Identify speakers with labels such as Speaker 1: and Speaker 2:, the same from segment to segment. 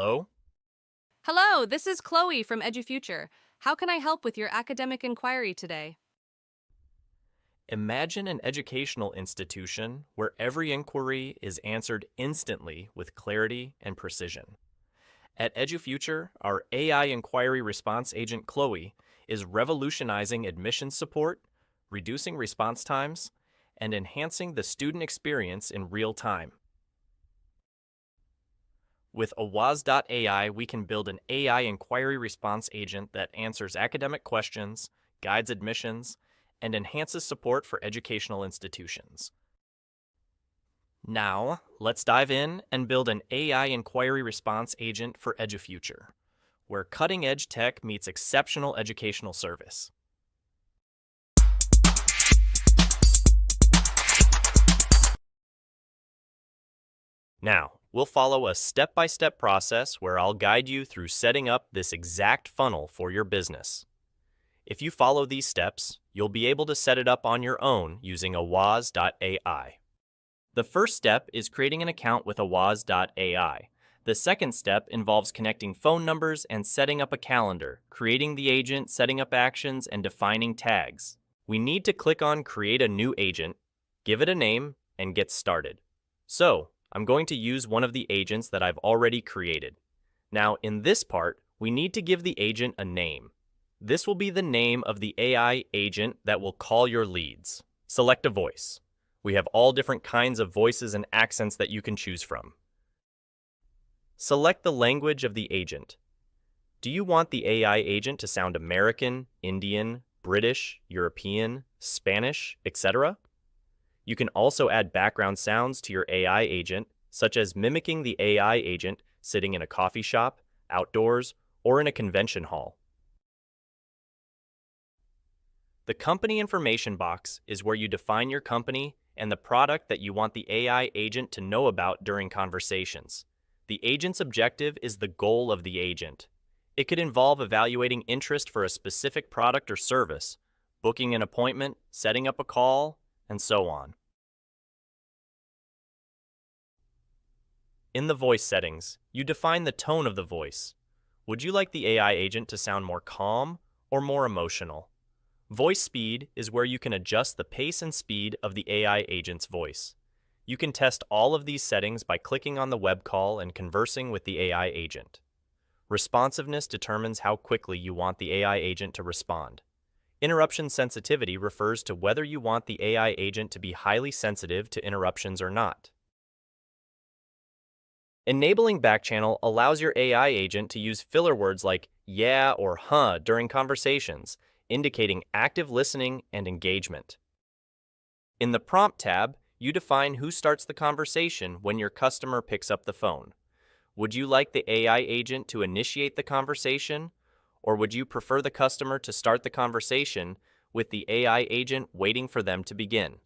Speaker 1: Hello?
Speaker 2: Hello, this is Chloe from EduFuture. How can I help with your academic inquiry today?
Speaker 1: Imagine an educational institution where every inquiry is answered instantly with clarity and precision. At EduFuture, our AI inquiry response agent Chloe is revolutionizing admissions support, reducing response times, and enhancing the student experience in real time. With awaz.ai, we can build an AI inquiry response agent that answers academic questions, guides admissions, and enhances support for educational institutions. Now, let's dive in and build an AI inquiry response agent for EduFuture, where cutting-edge tech meets exceptional educational service. Now, we'll follow a step-by-step process where I'll guide you through setting up this exact funnel for your business. If you follow these steps, you'll be able to set it up on your own using awaz.ai. The first step is creating an account with awaz.ai. The second step involves connecting phone numbers and setting up a calendar, creating the agent, setting up actions, and defining tags. We need to click on Create a New Agent, give it a name, and get started. So, I'm going to use one of the agents that I've already created. Now, in this part, we need to give the agent a name. This will be the name of the AI agent that will call your leads. Select a voice. We have all different kinds of voices and accents that you can choose from. Select the language of the agent. Do you want the AI agent to sound American, Indian, British, European, Spanish, etc.? You can also add background sounds to your AI agent, such as mimicking the AI agent sitting in a coffee shop, outdoors, or in a convention hall. The company information box is where you define your company and the product that you want the AI agent to know about during conversations. The agent's objective is the goal of the agent. It could involve evaluating interest for a specific product or service, booking an appointment, setting up a call, and so on. In the voice settings, you define the tone of the voice. Would you like the AI agent to sound more calm or more emotional? Voice speed is where you can adjust the pace and speed of the AI agent's voice. You can test all of these settings by clicking on the web call and conversing with the AI agent. Responsiveness determines how quickly you want the AI agent to respond. Interruption sensitivity refers to whether you want the AI agent to be highly sensitive to interruptions or not. Enabling backchannel allows your AI agent to use filler words like yeah or huh during conversations, indicating active listening and engagement. In the Prompt tab, you define who starts the conversation when your customer picks up the phone. Would you like the AI agent to initiate the conversation, or would you prefer the customer to start the conversation with the AI agent waiting for them to begin?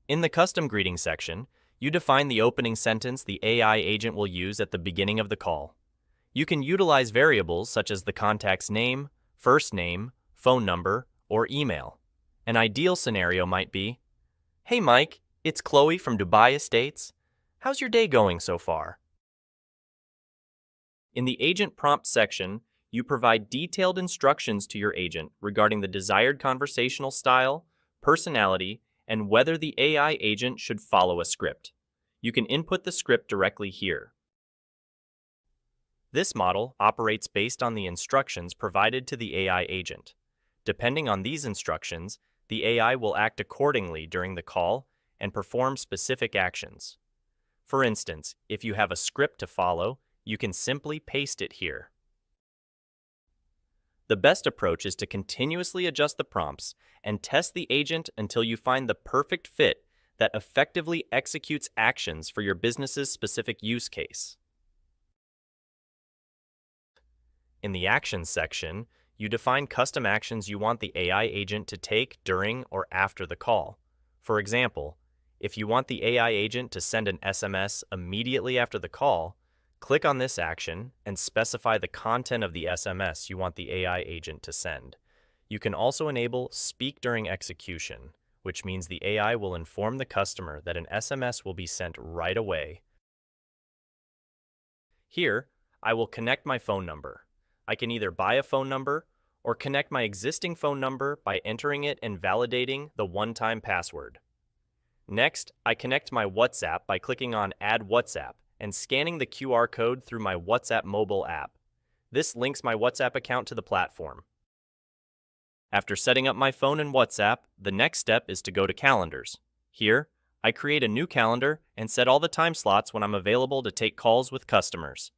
Speaker 1: In the Custom Greeting section, you define the opening sentence the AI agent will use at the beginning of the call. You can utilize variables such as the contact's name, first name, phone number, or email. An ideal scenario might be, "Hey Mike, it's Chloe from Dubai Estates. How's your day going so far?" In the Agent Prompt section, you provide detailed instructions to your agent regarding the desired conversational style, personality, and whether the AI agent should follow a script. You can input the script directly here. This model operates based on the instructions provided to the AI agent. Depending on these instructions, the AI will act accordingly during the call and perform specific actions. For instance, if you have a script to follow, you can simply paste it here. The best approach is to continuously adjust the prompts and test the agent until you find the perfect fit that effectively executes actions for your business's specific use case. In the Actions section, you define custom actions you want the AI agent to take during or after the call. For example, if you want the AI agent to send an SMS immediately after the call, click on this action and specify the content of the SMS you want the AI agent to send. You can also enable Speak During Execution, which means the AI will inform the customer that an SMS will be sent right away. Here, I will connect my phone number. I can either buy a phone number or connect my existing phone number by entering it and validating the one-time password. Next, I connect my WhatsApp by clicking on Add WhatsApp and scanning the QR code through my WhatsApp mobile app. This links my WhatsApp account to the platform. After setting up my phone and WhatsApp, the next step is to go to Calendars. Here, I create a new calendar and set all the time slots when I'm available to take calls with customers.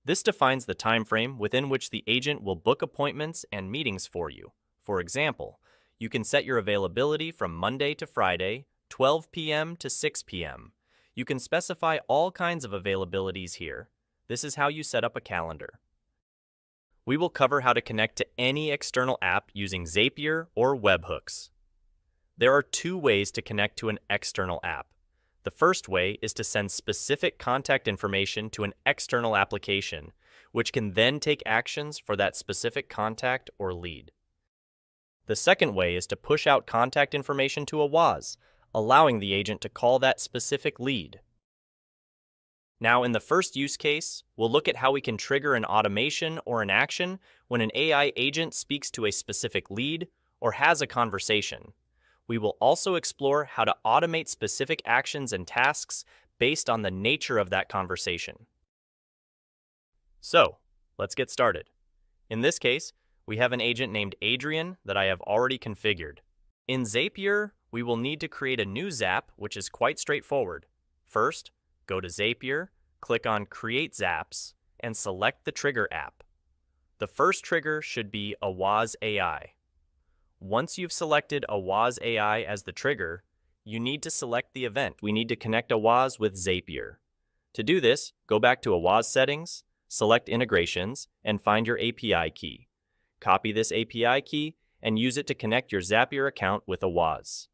Speaker 1: This defines the time frame within which the agent will book appointments and meetings for you. For example, you can set your availability from Monday to Friday, 12 p.m. to 6 p.m. You can specify all kinds of availabilities here. This is how you set up a calendar. We will cover how to connect to any external app using Zapier or webhooks. There are two ways to connect to an external app. The first way is to send specific contact information to an external application, which can then take actions for that specific contact or lead. The second way is to push out contact information to a WAS, allowing the agent to call that specific lead. Now, in the first use case, we'll look at how we can trigger an automation or an action when an AI agent speaks to a specific lead or has a conversation. We will also explore how to automate specific actions and tasks based on the nature of that conversation. So, let's get started. In this case, we have an agent named Adrian that I have already configured. In Zapier, we will need to create a new Zap, which is quite straightforward. First, go to Zapier, click on Create Zaps, and select the trigger app. The first trigger should be Awaz AI. Once you've selected Awaz AI as the trigger, you need to select the event. We need to connect Awaz with Zapier. To do this, go back to Awaz Settings, select Integrations, and find your API key. Copy this API key and use it to connect your Zapier account with Awaz.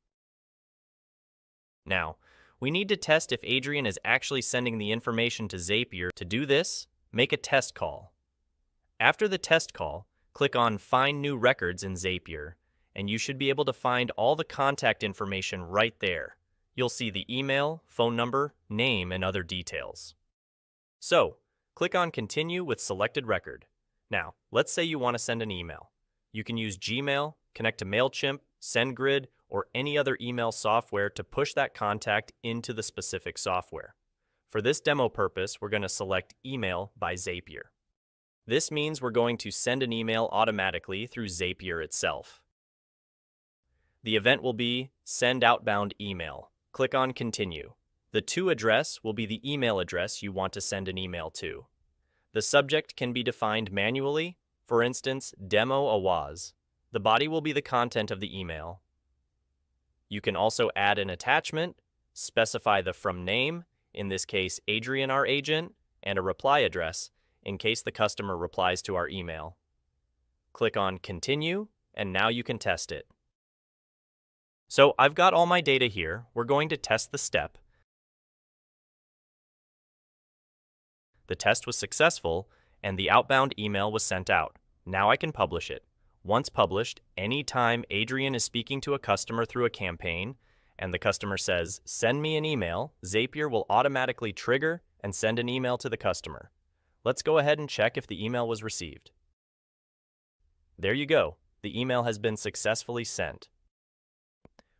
Speaker 1: Now, we need to test if Adrian is actually sending the information to Zapier. To do this, make a test call. After the test call, click on Find New Records in Zapier, and you should be able to find all the contact information right there. You'll see the email, phone number, name, and other details. So, click on Continue with selected record. Now, let's say you want to send an email. You can use Gmail, connect to MailChimp, SendGrid, or any other email software to push that contact into the specific software. For this demo purpose, we're going to select Email by Zapier. This means we're going to send an email automatically through Zapier itself. The event will be Send Outbound Email. Click on Continue. The to address will be the email address you want to send an email to. The subject can be defined manually, for instance, Demo Awaz. The body will be the content of the email. You can also add an attachment, specify the from name, in this case Adrian our agent, and a reply address, in case the customer replies to our email. Click on Continue, and now you can test it. So I've got all my data here. We're going to test the step. The test was successful, and the outbound email was sent out. Now I can publish it. Once published, anytime Adrian is speaking to a customer through a campaign, and the customer says, "Send me an email," Zapier will automatically trigger and send an email to the customer. Let's go ahead and check if the email was received. There you go. The email has been successfully sent.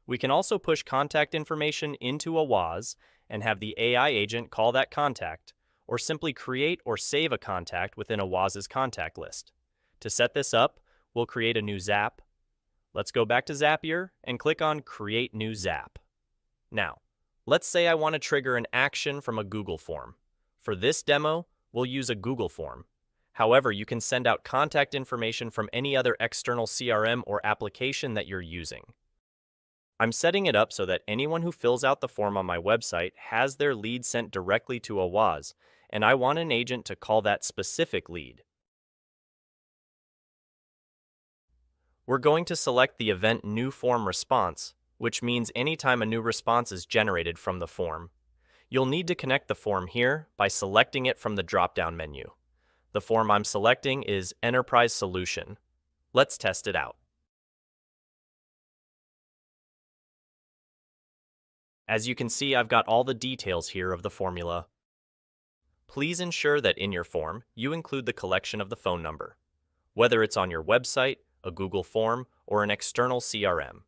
Speaker 1: We can also push contact information into Awaz and have the AI agent call that contact, or simply create or save a contact within Awaz's contact list. To set this up, we'll create a new Zap. Let's go back to Zapier and click on Create New Zap. Now, let's say I want to trigger an action from a Google form. For this demo, we'll use a Google form. However, you can send out contact information from any other external CRM or application that you're using. I'm setting it up so that anyone who fills out the form on my website has their lead sent directly to Awaz, and I want an agent to call that specific lead. We're going to select the event New Form Response, which means anytime a new response is generated from the form. You'll need to connect the form here by selecting it from the drop-down menu. The form I'm selecting is Enterprise Solution. Let's test it out. As you can see, I've got all the details here of the formula. Please ensure that in your form, you include the collection of the phone number, whether it's on your website, a Google form, or an external CRM.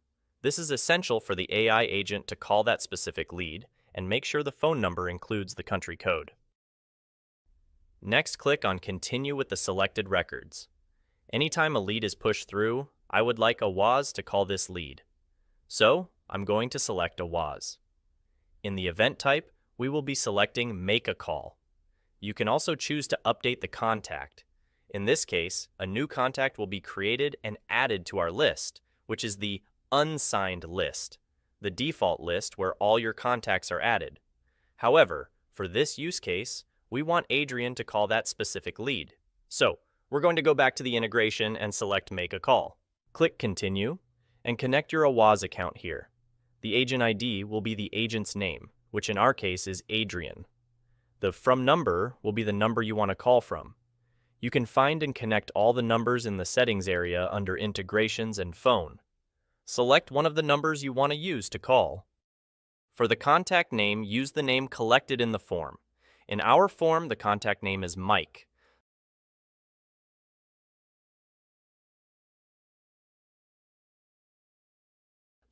Speaker 1: This is essential for the AI agent to call that specific lead and make sure the phone number includes the country code. Next, click on Continue with the selected records. Anytime a lead is pushed through, I would like a WAS to call this lead. So, I'm going to select a WAS. In the event type, we will be selecting Make a Call. You can also choose to update the contact. In this case, a new contact will be created and added to our list, which is the unsigned list, the default list where all your contacts are added. However, for this use case, we want Adrian to call that specific lead. So, we're going to go back to the integration and select Make a Call. Click Continue and connect your AWAS account here. The agent ID will be the agent's name, which in our case is Adrian. The From number will be the number you want to call from. You can find and connect all the numbers in the Settings area under Integrations and Phone. Select one of the numbers you want to use to call. For the contact name, use the name collected in the form. In our form, the contact name is Mike.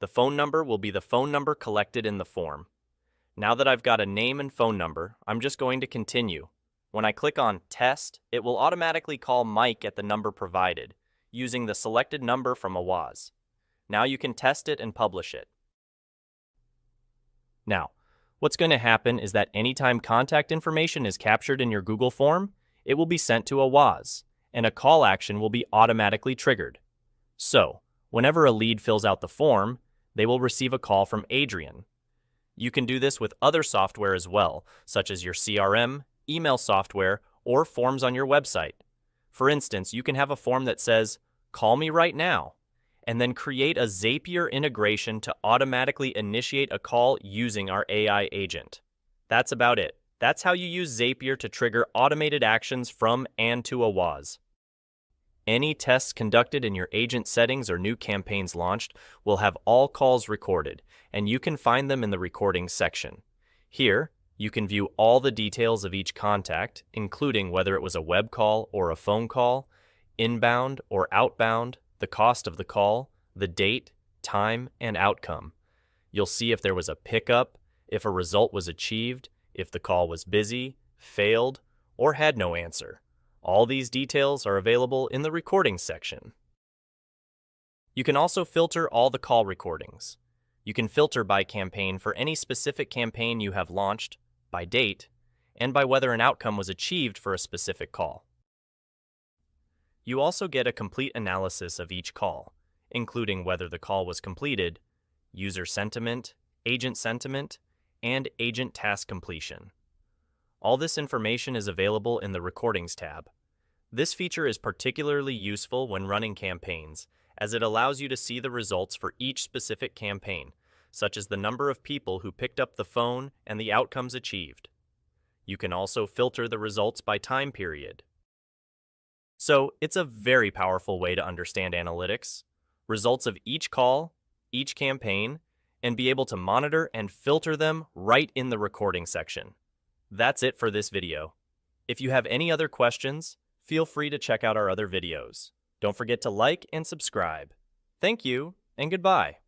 Speaker 1: The phone number will be the phone number collected in the form. Now that I've got a name and phone number, I'm just going to continue. When I click on Test, it will automatically call Mike at the number provided, using the selected number from AWAS. Now you can test it and publish it. Now, what's going to happen is that anytime contact information is captured in your Google form, it will be sent to AWAS, and a call action will be automatically triggered. So, whenever a lead fills out the form, they will receive a call from Adrian. You can do this with other software as well, such as your CRM, email software, or forms on your website. For instance, you can have a form that says, "Call me right now," and then create a Zapier integration to automatically initiate a call using our AI agent. That's about it. That's how you use Zapier to trigger automated actions from and to AWAS. Any tests conducted in your agent settings or new campaigns launched will have all calls recorded, and you can find them in the recordings section. Here, you can view all the details of each contact, including whether it was a web call or a phone call, inbound or outbound, the cost of the call, the date, time, and outcome. You'll see if there was a pickup, if a result was achieved, if the call was busy, failed, or had no answer. All these details are available in the recordings section. You can also filter all the call recordings. You can filter by campaign for any specific campaign you have launched, by date, and by whether an outcome was achieved for a specific call. You also get a complete analysis of each call, including whether the call was completed, user sentiment, and agent task completion. All this information is available in the Recordings tab. This feature is particularly useful when running campaigns, as it allows you to see the results for each specific campaign, such as the number of people who picked up the phone and the outcomes achieved. You can also filter the results by time period. So, it's a very powerful way to understand analytics, results of each call, each campaign, and be able to monitor and filter them right in the recording section. That's it for this video. If you have any other questions, feel free to check out our other videos. Don't forget to like and subscribe. Thank you, and goodbye.